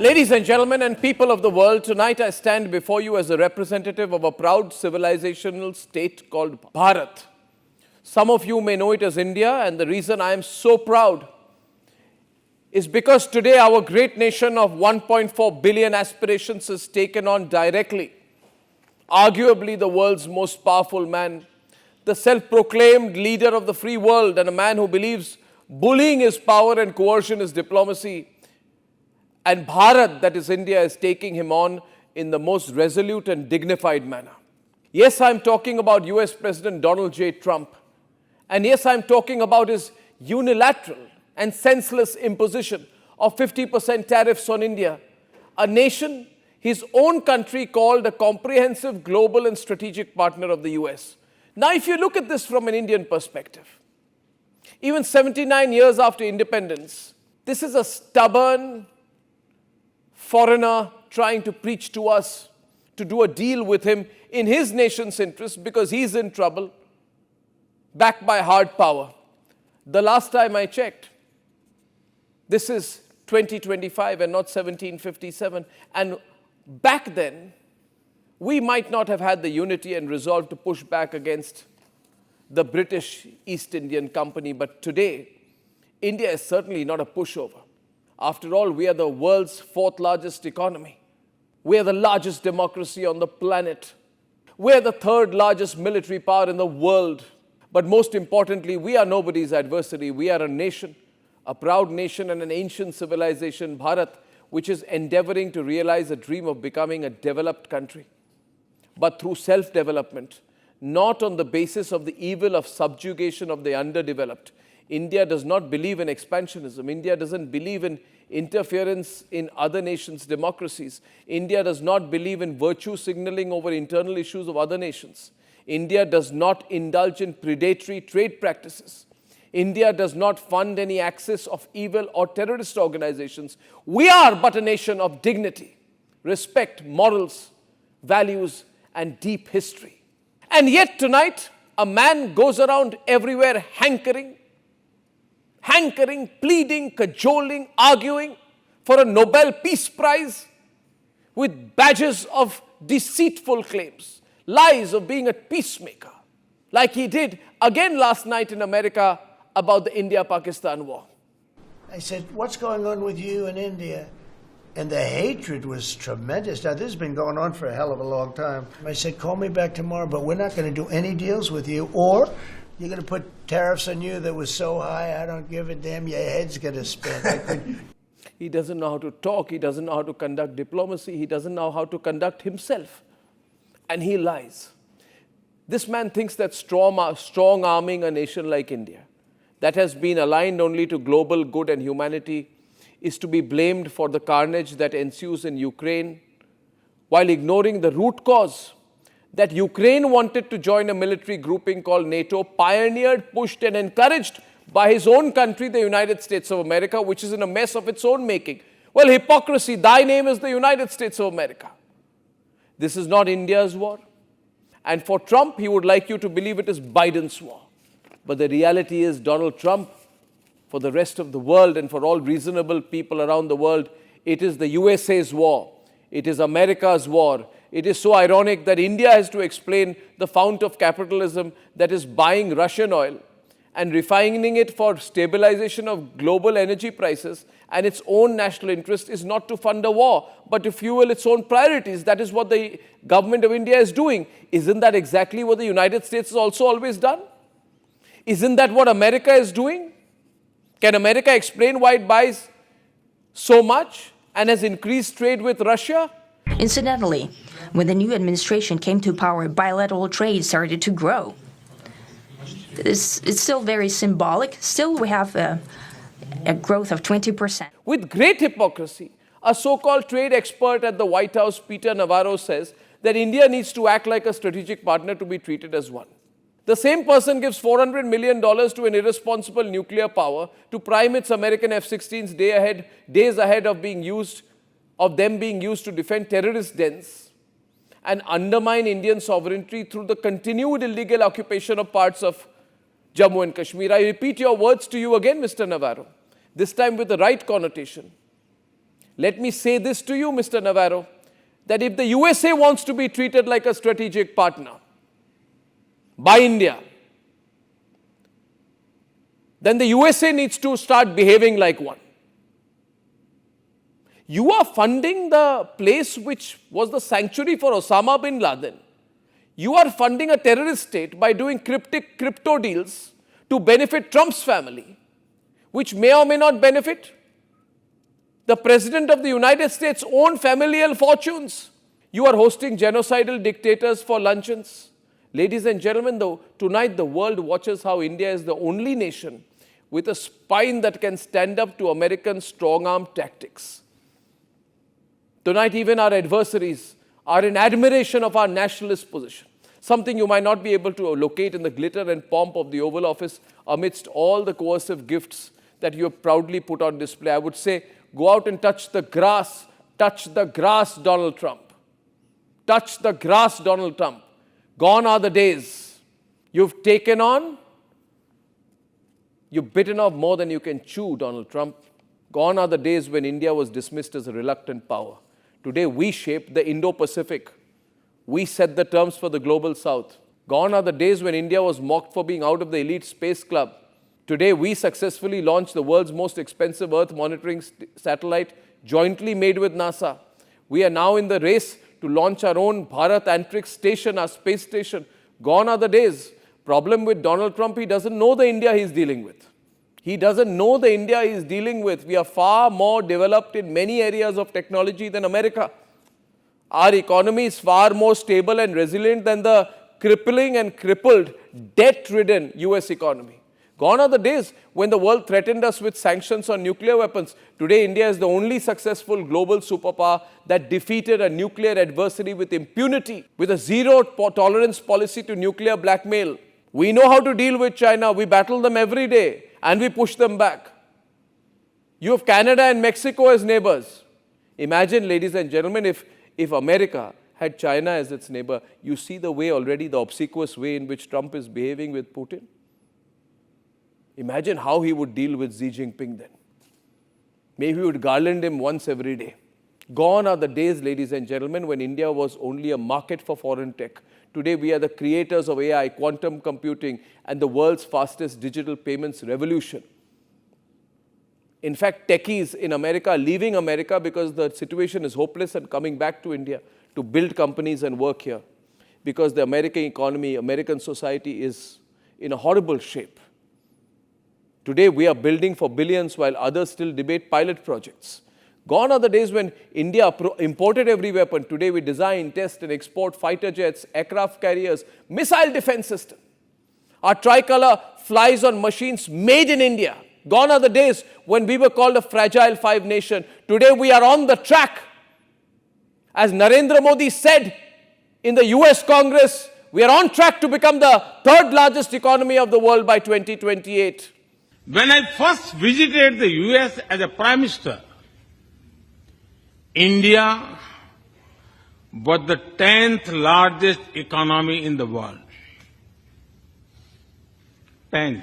Ladies and gentlemen and people of the world, tonight I stand before you as a representative of a proud civilizational state called Bharat. Some of you may know it as India, and the reason I am so proud is because today our great nation of 1.4 billion aspirations has taken on directly, arguably the world's most powerful man, the self-proclaimed leader of the free world, and a man who believes bullying is power and coercion is diplomacy. And Bharat, that is India, is taking him on in the most resolute and dignified manner. Yes, I'm talking about US President Donald J. Trump. And yes, I'm talking about his unilateral and senseless imposition of 50% tariffs on India, a nation his own country called a comprehensive global and strategic partner of the US. Now, if you look at this from an Indian perspective, even 79 years after independence, this is a stubborn foreigner trying to preach to us to do a deal with him in his nation's interest because he's in trouble, backed by hard power. The last time I checked, this is 2025 and not 1757. And back then, we might not have had the unity and resolve to push back against the British East Indian Company. But today, India is certainly not a pushover. After all, we are the world's fourth largest economy. We are the largest democracy on the planet. We are the third largest military power in the world. But most importantly, we are nobody's adversary. We are a nation, a proud nation and an ancient civilization, Bharat, which is endeavoring to realize a dream of becoming a developed country, but through self-development, not on the basis of the evil of subjugation of the underdeveloped. India does not believe in expansionism. India doesn't believe in interference in other nations' democracies. India does not believe in virtue signaling over internal issues of other nations. India does not indulge in predatory trade practices. India does not fund any axis of evil or terrorist organizations. We are but a nation of dignity, respect, morals, values, and deep history. And yet tonight, a man goes around everywhere hankering, pleading, cajoling, arguing for a Nobel Peace Prize with badges of deceitful claims, lies of being a peacemaker, like he did again last night in America about the India-Pakistan war. I said, what's going on with you in India? And the hatred was tremendous. Now, this has been going on for a hell of a long time. I said, call me back tomorrow, but we're not going to do any deals with you, or you're going to put tariffs on you that was so high, I don't give a damn, your head's going to spin. He doesn't know how to talk. He doesn't know how to conduct diplomacy. He doesn't know how to conduct himself. And he lies. This man thinks that strong-arming a nation like India, that has been aligned only to global good and humanity, is to be blamed for the carnage that ensues in Ukraine, while ignoring the root cause that Ukraine wanted to join a military grouping called NATO, pioneered, pushed, and encouraged by his own country, the United States of America, which is in a mess of its own making. Well, hypocrisy, thy name is the United States of America. This is not India's war. And for Trump, he would like you to believe it is Biden's war. But the reality is Donald Trump, for the rest of the world and for all reasonable people around the world, it is the USA's war. It is America's war. It is so ironic that India has to explain the fount of capitalism that is buying Russian oil and refining it for stabilization of global energy prices, and its own national interest is not to fund a war, but to fuel its own priorities. That is what the government of India is doing. Isn't that exactly what the United States has also always done? Isn't that what America is doing? Can America explain why it buys so much and has increased trade with Russia? Incidentally, when the new administration came to power, bilateral trade started to grow. It's still very symbolic. Still, we have a growth of 20%. With great hypocrisy, a so-called trade expert at the White House, Peter Navarro, says that India needs to act like a strategic partner to be treated as one. The same person gives $400 million to an irresponsible nuclear power to prime its American F-16s days ahead of them being used to defend terrorist dens and undermine Indian sovereignty through the continued illegal occupation of parts of Jammu and Kashmir. I repeat your words to you again, Mr. Navarro, this time with the right connotation. Let me say this to you, Mr. Navarro, that if the USA wants to be treated like a strategic partner by India, then the USA needs to start behaving like one. You are funding the place which was the sanctuary for Osama bin Laden. You are funding a terrorist state by doing crypto deals to benefit Trump's family, which may or may not benefit the President of the United States' own familial fortunes. You are hosting genocidal dictators for luncheons. Ladies and gentlemen, tonight the world watches how India is the only nation with a spine that can stand up to American strong-arm tactics. Tonight, even our adversaries are in admiration of our nationalist position, something you might not be able to locate in the glitter and pomp of the Oval Office amidst all the coercive gifts that you have proudly put on display. I would say, go out and touch the grass, Donald Trump. Touch the grass, Donald Trump. Gone are the days. You've taken on, you've bitten off more than you can chew, Donald Trump. Gone are the days when India was dismissed as a reluctant power. Today, we shape the Indo-Pacific. We set the terms for the global south. Gone are the days when India was mocked for being out of the elite space club. Today, we successfully launched the world's most expensive Earth monitoring satellite, jointly made with NASA. We are now in the race to launch our own Bharat Antrix station, our space station. Gone are the days. Problem with Donald Trump, he doesn't know the India he's dealing with. He doesn't know the India he's dealing with. We are far more developed in many areas of technology than America. Our economy is far more stable and resilient than the crippling and crippled, debt-ridden US economy. Gone are the days when the world threatened us with sanctions on nuclear weapons. Today, India is the only successful global superpower that defeated a nuclear adversary with impunity, with a zero-tolerance policy to nuclear blackmail. We know how to deal with China. We battle them every day, and we push them back. You have Canada and Mexico as neighbors. Imagine, ladies and gentlemen, if America had China as its neighbor. You see the way already, the obsequious way in which Trump is behaving with Putin. Imagine how he would deal with Xi Jinping then. Maybe he would garland him once every day. Gone are the days, ladies and gentlemen, when India was only a market for foreign tech. Today, we are the creators of AI, quantum computing, and the world's fastest digital payments revolution. In fact, techies in America are leaving America because the situation is hopeless and coming back to India to build companies and work here. Because the American economy, American society is in a horrible shape. Today, we are building for billions while others still debate pilot projects. Gone are the days when India imported every weapon. Today, we design, test, and export fighter jets, aircraft carriers, missile defense system. Our tricolor flies on machines made in India. Gone are the days when we were called a fragile five nation. Today, we are on the track. As Narendra Modi said in the US Congress, we are on track to become the third largest economy of the world by 2028. When I first visited the US as a Prime Minister, India was the 10th largest economy in the world. 10th.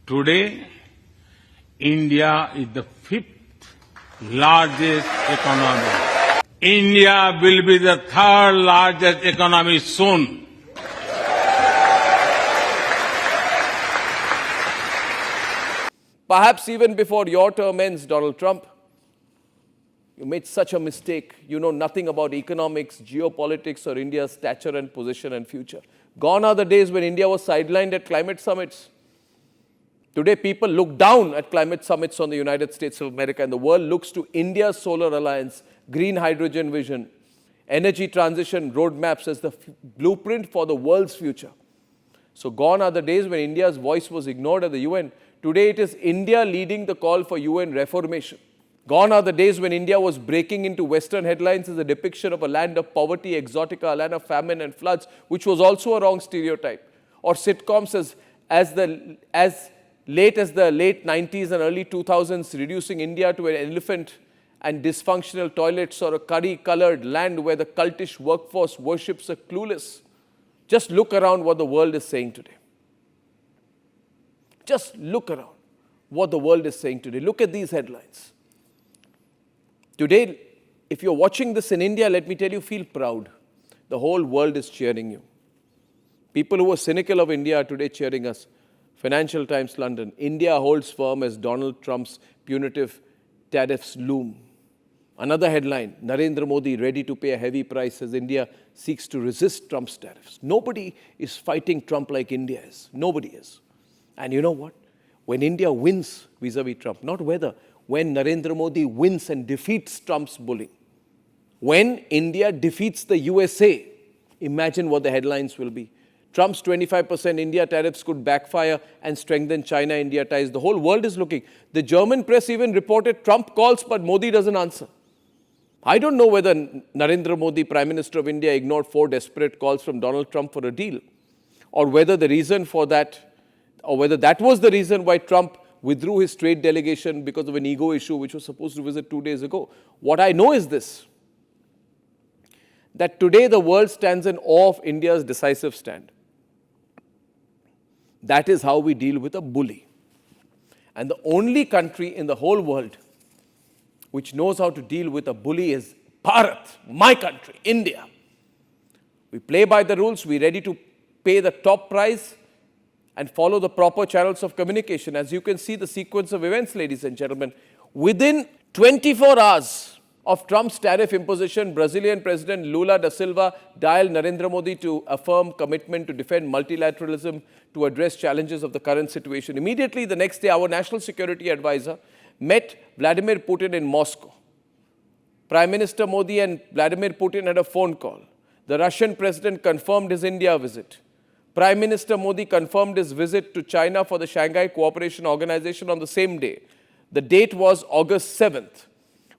Today, India is the 5th largest economy. India will be the 3rd largest economy soon. Perhaps even before your term ends, Donald Trump, you made such a mistake. You know nothing about economics, geopolitics, or India's stature and position and future. Gone are the days when India was sidelined at climate summits. Today, people look down at climate summits on the United States of America, and the world looks to India's solar alliance, green hydrogen vision, energy transition roadmaps as the blueprint for the world's future. So gone are the days when India's voice was ignored at the UN. Today, it is India leading the call for UN reformation. Gone are the days when India was breaking into Western headlines as a depiction of a land of poverty, exotica, a land of famine and floods, which was also a wrong stereotype. Or sitcoms as late as the late 90s and early 2000s, reducing India to an elephant and dysfunctional toilets, or a curry-colored land where the cultish workforce worships the clueless. Just look around what the world is saying today. Just look around what the world is saying today. Look at these headlines. Today, if you're watching this in India, let me tell you, feel proud. The whole world is cheering you. People who were cynical of India are today cheering us. Financial Times, London. India holds firm as Donald Trump's punitive tariffs loom. Another headline, Narendra Modi ready to pay a heavy price as India seeks to resist Trump's tariffs. Nobody is fighting Trump like India is. Nobody is. And you know what? When India wins vis-a-vis Trump, not whether, when Narendra Modi wins and defeats Trump's bullying, when India defeats the USA, imagine what the headlines will be. Trump's 25% India tariffs could backfire and strengthen China-India ties. The whole world is looking. The German press even reported Trump calls, but Modi doesn't answer. I don't know whether Narendra Modi, Prime Minister of India, ignored 4 desperate calls from Donald Trump for a deal, or whether the reason for that, or whether that was the reason why Trump withdrew his trade delegation because of an ego issue which was supposed to visit 2 days ago. What I know is this, that today the world stands in awe of India's decisive stand. That is how we deal with a bully. And the only country in the whole world which knows how to deal with a bully is Bharat, my country, India. We play by the rules, we're ready to pay the top price and follow the proper channels of communication. As you can see the sequence of events, ladies and gentlemen, within 24 hours of Trump's tariff imposition, Brazilian President Lula da Silva dialed Narendra Modi to affirm commitment to defend multilateralism to address challenges of the current situation. Immediately the next day, our national security advisor met Vladimir Putin in Moscow. Prime Minister Modi and Vladimir Putin had a phone call. The Russian president confirmed his India visit. Prime Minister Modi confirmed his visit to China for the Shanghai Cooperation Organization on the same day. The date was August 7th.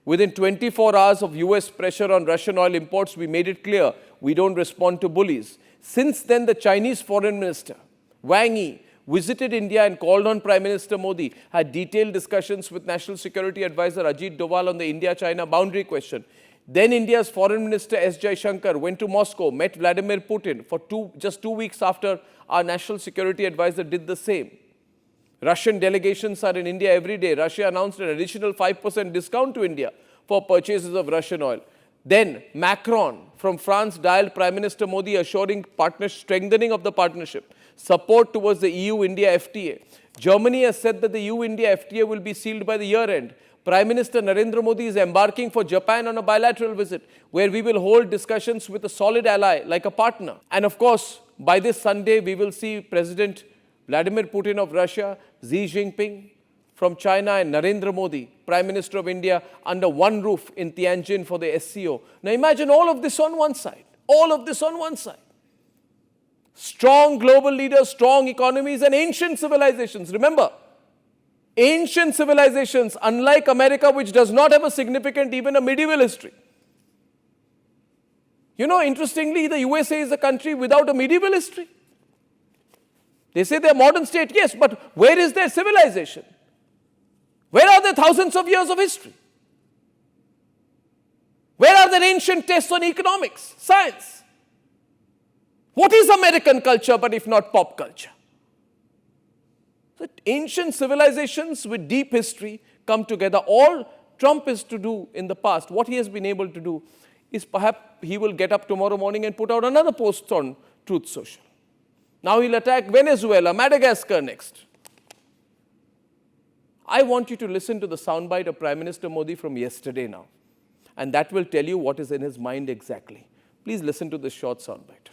Within 24 hours of US pressure on Russian oil imports, we made it clear we don't respond to bullies. Since then, the Chinese Foreign Minister, Wang Yi, visited India and called on Prime Minister Modi, had detailed discussions with National Security Advisor Ajit Doval on the India-China boundary question. Then India's Foreign Minister S. Jaishankar went to Moscow, met Vladimir Putin for just 2 weeks after our National Security Advisor did the same. Russian delegations are in India every day. Russia announced an additional 5% discount to India for purchases of Russian oil. Then Macron from France dialed Prime Minister Modi assuring strengthening of the partnership, support towards the EU-India FTA. Germany has said that the EU-India FTA will be sealed by the year end. Prime Minister Narendra Modi is embarking for Japan on a bilateral visit where we will hold discussions with a solid ally like a partner. And of course, by this Sunday, we will see President Vladimir Putin of Russia, Xi Jinping from China and Narendra Modi, Prime Minister of India, under one roof in Tianjin for the SCO. Now imagine all of this on one side. All of this on one side. Strong global leaders, strong economies and ancient civilizations. Remember, ancient civilizations, unlike America, which does not have a significant, even a medieval history. You know, interestingly, the USA is a country without a medieval history. They say they're a modern state, yes, but where is their civilization? Where are their thousands of years of history? Where are their ancient tests on economics, science? What is American culture but if not pop culture? So ancient civilizations with deep history come together. All Trump is to do in the past, what he has been able to do, is perhaps he will get up tomorrow morning and put out another post on Truth Social. Now he'll attack Venezuela, Madagascar next. I want you to listen to the soundbite of Prime Minister Modi from yesterday now. And that will tell you what is in his mind exactly. Please listen to this short soundbite.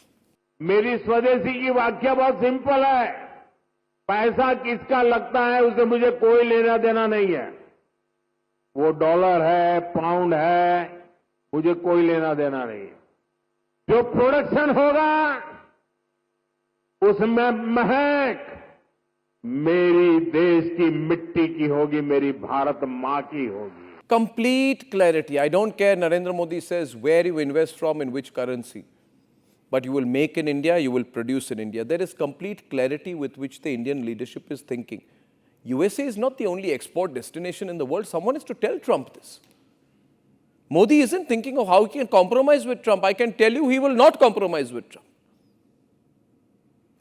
मेरी स्वदेशी की व्याख्या बहुत simple है. पैसा किसका लगता है उससे मुझे कोई लेना देना नहीं है. वो डॉलर है, पाउंड है, मुझे कोई लेना देना नहीं है. जो प्रोडक्शन होगा उसमें महक मेरी देश की मिट्टी की होगी, मेरी भारत मां की होगी. Complete clarity. I don't care, Narendra Modi says, where you invest from, in which currency. But you will make in India, you will produce in India. There is complete clarity with which the Indian leadership is thinking. USA is not the only export destination in the world. Someone has to tell Trump this. Modi isn't thinking of how he can compromise with Trump. I can tell you he will not compromise with Trump.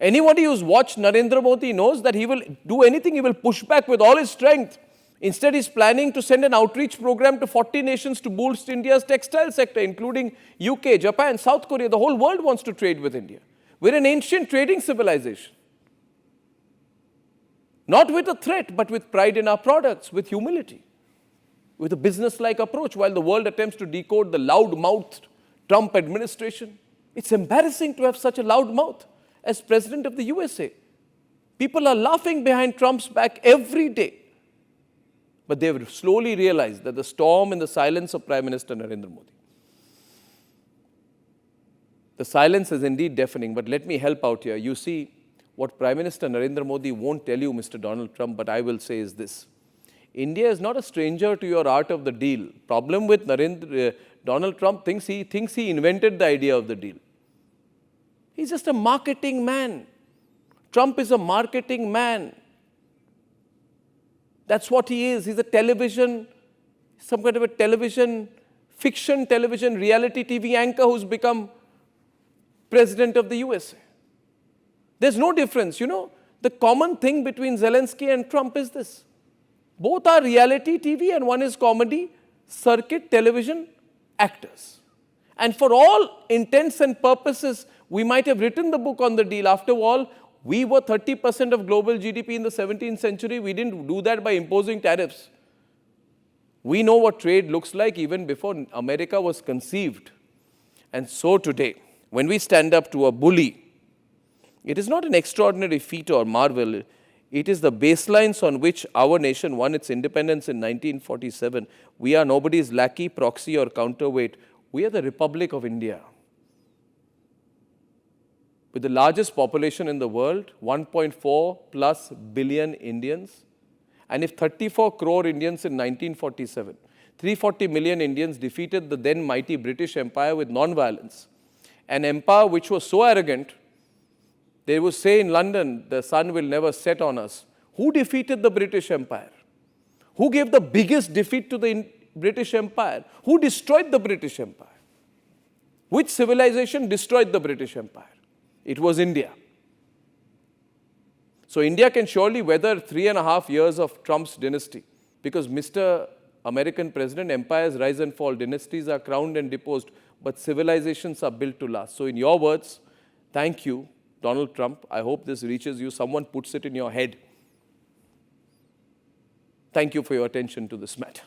Anybody who's watched Narendra Modi knows that he will do anything, he will push back with all his strength. Instead, he's planning to send an outreach program to 40 nations to boost India's textile sector, including UK, Japan, South Korea. The whole world wants to trade with India. We're an ancient trading civilization. Not with a threat, but with pride in our products, with humility, with a business-like approach, while the world attempts to decode the loud-mouthed Trump administration. It's embarrassing to have such a loud mouth as President of the USA. People are laughing behind Trump's back every day. But they've slowly realized that the storm in the silence of Prime Minister Narendra Modi. The silence is indeed deafening, but let me help out here. You see, what Prime Minister Narendra Modi won't tell you, Mr. Donald Trump, but I will say is this. India is not a stranger to your art of the deal. Problem with Donald Trump thinks he invented the idea of the deal. He's just a marketing man. Trump is a marketing man. That's what he is. He's a television, some kind of a television, fiction television, reality TV anchor who's become President of the USA. There's no difference. You know, the common thing between Zelensky and Trump is this. Both are reality TV and one is comedy, circuit television actors. And for all intents and purposes, we might have written the book on the deal. After all, we were 30% of global GDP in the 17th century. We didn't do that by imposing tariffs. We know what trade looks like even before America was conceived. And so today, when we stand up to a bully, it is not an extraordinary feat or marvel. It is the baselines on which our nation won its independence in 1947. We are nobody's lackey, proxy, or counterweight. We are the Republic of India. With the largest population in the world, 1.4 plus billion Indians. And if 34 crore Indians in 1947, 340 million Indians defeated the then mighty British Empire with non-violence. An empire which was so arrogant, they would say in London, the sun will never set on us. Who defeated the British Empire? Who gave the biggest defeat to the British Empire? Who destroyed the British Empire? Which civilization destroyed the British Empire? It was India. So India can surely weather 3.5 years of Trump's dynasty because Mr. American President, empires rise and fall, dynasties are crowned and deposed, but civilizations are built to last. So in your words, thank you, Donald Trump. I hope this reaches you. Someone puts it in your head. Thank you for your attention to this matter.